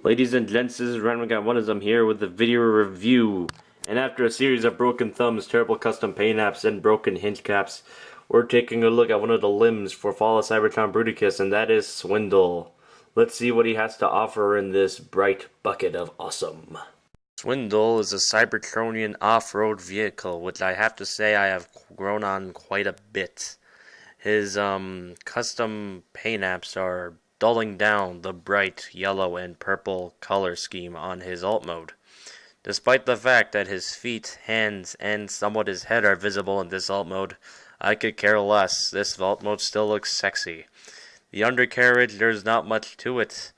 Ladies and gents, this is Random Guy One as I'm here with the video review. And after a series of broken thumbs, terrible custom paint apps, and broken hinge caps, we're taking a look at one of the limbs for Fall of Cybertron Bruticus, and that is Swindle. Let's see what he has to offer in this bright bucket of awesome. Swindle is a Cybertronian off-road vehicle, which I have to say I have grown on quite a bit. His custom paint apps are dulling down the bright yellow and purple color scheme on his alt mode. Despite the fact that his feet, hands, and somewhat his head are visible in this alt mode, I could care less. This alt mode still looks sexy. The undercarriage, there's not much to it,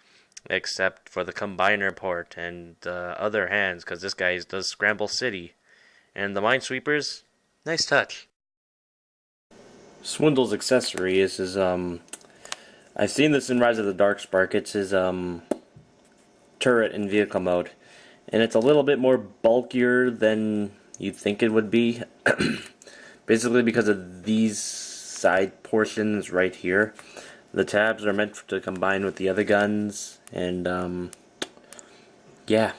except for the combiner port and other hands, because this guy does Scramble City. And the Minesweepers, nice touch. Swindle's accessory is his, I've seen this in Rise of the Darkspark. It's his, turret in vehicle mode. And it's a little bit more bulkier than you'd think it would be. Basically because of these side portions right here. The tabs are meant to combine with the other guns. And, yeah.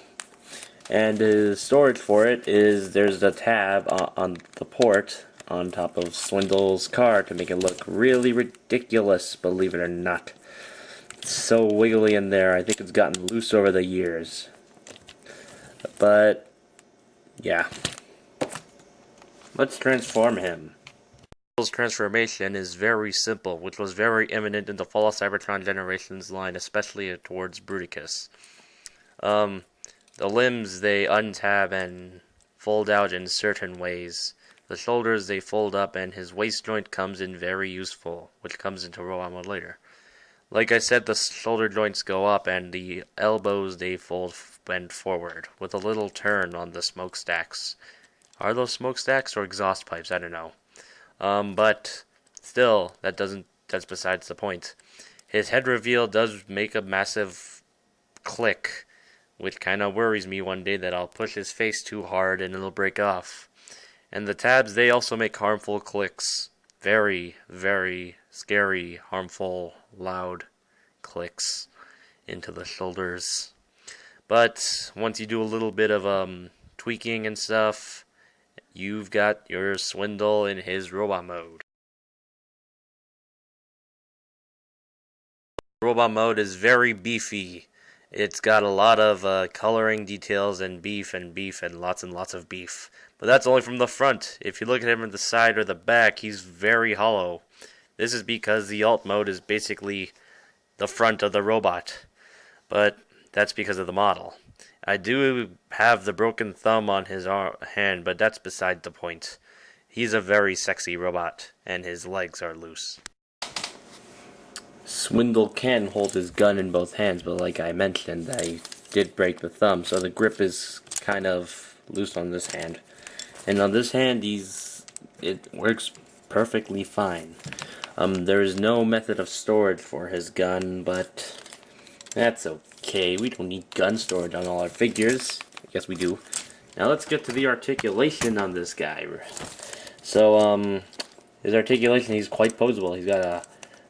And the storage for it is, there's a tab on the port on top of Swindle's car to make it look really ridiculous, believe it or not. It's so wiggly in there. I think it's gotten loose over the years. But, yeah. Let's transform him. Swindle's transformation is very simple, which was very imminent in the Fall of Cybertron Generations line, especially towards Bruticus. The limbs, they untab and fold out in certain ways. The shoulders, they fold up, and his waist joint comes in very useful, which comes into robot mode later. Like I said, the shoulder joints go up, and the elbows, they bend forward, with a little turn on the smokestacks. Are those smokestacks or exhaust pipes? I don't know. But still, that's besides the point. His head reveal does make a massive click, which kind of worries me one day that I'll push his face too hard and it'll break off. And the tabs, they also make harmful clicks. Very, very scary, harmful, loud clicks into the shoulders. But once you do a little bit of tweaking and stuff, you've got your Swindle in his robot mode. Robot mode is very beefy. It's got a lot of coloring details and beef and lots of beef. But that's only from the front. If you look at him from the side or the back, he's very hollow. This is because the alt mode is basically the front of the robot. But that's because of the model. I do have the broken thumb on his hand, but that's beside the point. He's a very sexy robot, and his legs are loose. Swindle can hold his gun in both hands, but like I mentioned, I did break the thumb, so the grip is kind of loose on this hand. And on this hand, it works perfectly fine. There is no method of storage for his gun, but that's okay. We don't need gun storage on all our figures. I guess we do. Now let's get to the articulation on this guy. So, his articulation, he's quite posable. He's got a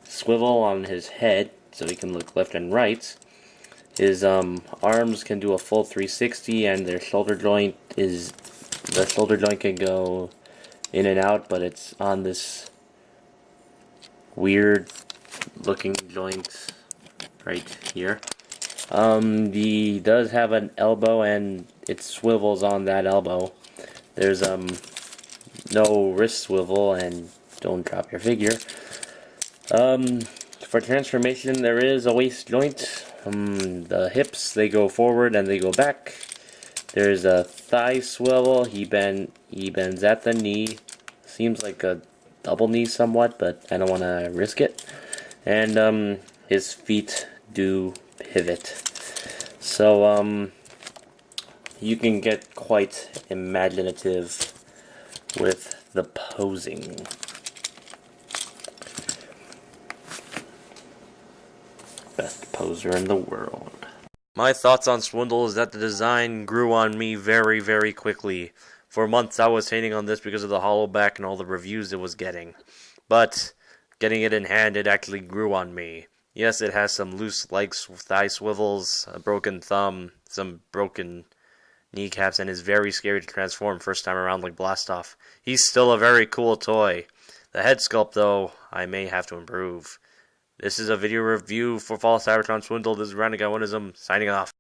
swivel on his head so he can look left and right. His arms can do a full 360, and the shoulder joint can go in and out, but it's on this weird looking joint right here. He does have an elbow, and it swivels on that elbow. There's no wrist swivel, and don't drop your figure. For transformation, there is a waist joint. The hips, they go forward and they go back. There's a thigh swivel. He bends at the knee. Seems like a double knee somewhat, but I don't want to risk it. And his feet do pivot. So you can get quite imaginative with the posing. Best poser in the world. My thoughts on Swindle is that the design grew on me very, very quickly. For months I was hating on this because of the hollow back and all the reviews it was getting. But getting it in hand, it actually grew on me. Yes, it has some loose legs, thigh swivels, a broken thumb, some broken kneecaps, and is very scary to transform first time around like Blastoff. He's still a very cool toy. The head sculpt, though, I may have to improve. This is a video review for Fall Cybertron Swindle. This is Randoguy1ism, signing off.